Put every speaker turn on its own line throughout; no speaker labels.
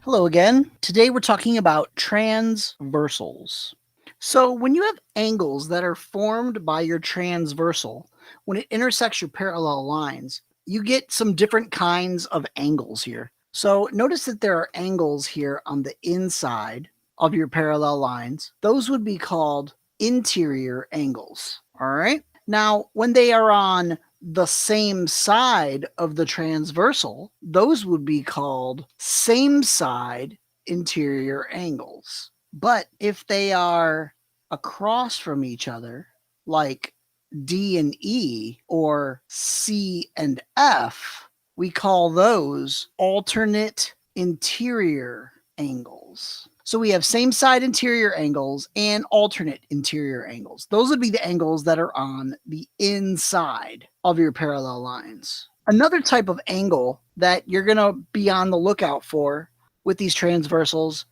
Hello again. Today we're talking about transversals. So, when you have angles that are formed by your transversal, when it intersects your parallel lines, you get some different kinds of angles here. So, notice that there are angles here on the inside of your parallel lines. Those would be called interior angles. All right. Now, when they are on the same side of the transversal, those would be called same side interior angles. But if they are across from each other, like D and E or C and F, we call those alternate interior angles. So we have same side interior angles and alternate interior angles. Those would be the angles that are on the inside of your parallel lines. Another type of angle that you're going to be on the lookout for with these transversals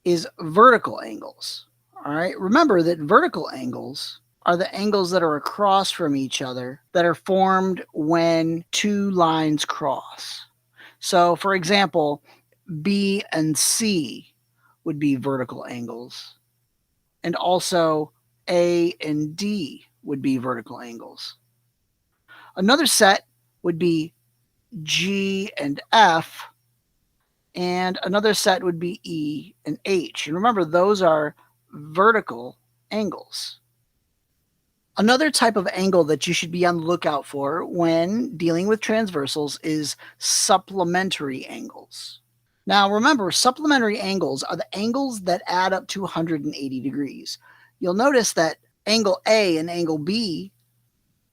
is vertical angles. All right. Remember that vertical angles are the angles that are across from each other that are formed when two lines cross. So, for example, B and C would be vertical angles, and also A and D would be vertical angles. Another set would be G and F, and another set would be E and H. And remember, those are vertical angles. Another type of angle that you should be on the lookout for when dealing with transversals is supplementary angles. Now, remember, supplementary angles are the angles that add up to 180 degrees. You'll notice that angle A and angle B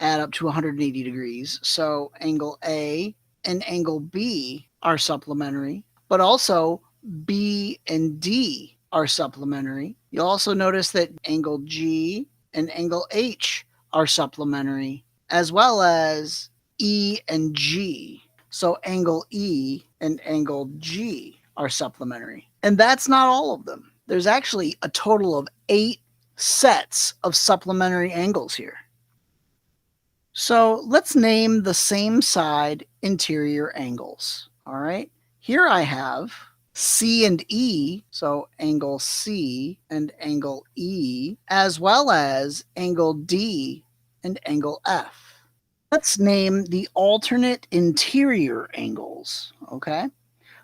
add up to 180 degrees. So angle A and angle B are supplementary, but also B and D are supplementary. You'll also notice that angle G and angle H are supplementary, as well as E and G. So angle E and angle G are supplementary. And that's not all of them. There's actually a total of 8 sets of supplementary angles here. So let's name the same side interior angles. All right. Here I have C and E, so angle C and angle E, as well as angle D and angle F. Let's name the alternate interior angles. Okay.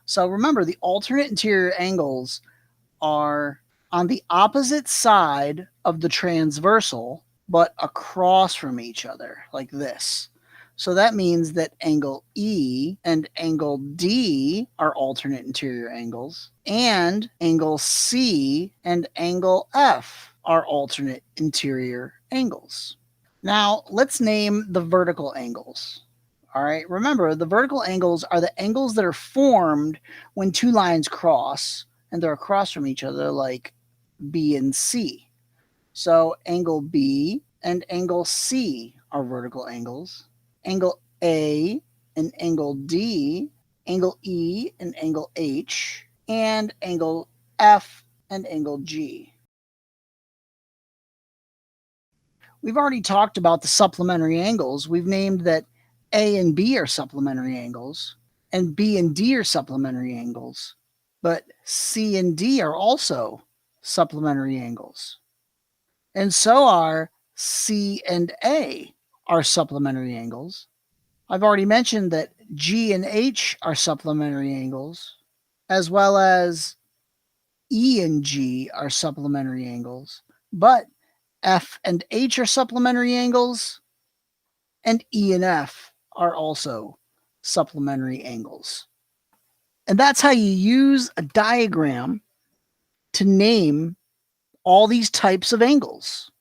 So remember, the alternate interior angles are on the opposite side of the transversal, but across from each other, like this. So that means that angle E and angle D are alternate interior angles, and angle C and angle F are alternate interior angles. Now, let's name the vertical angles. All right, remember, the vertical angles are the angles that are formed when two lines cross and they're across from each other, like B and C. So angle B and angle C are vertical angles. Angle A and angle D, angle E and angle H, and angle F and angle G. We've already talked about the supplementary angles. We've named that A and B are supplementary angles, and B and D are supplementary angles, but C and D are also supplementary angles. And so are C and A are supplementary angles. I've already mentioned that G and H are supplementary angles, as well as E and G are supplementary angles, but F and H are supplementary angles, and E and F are also supplementary angles. And that's how you use a diagram to name all these types of angles.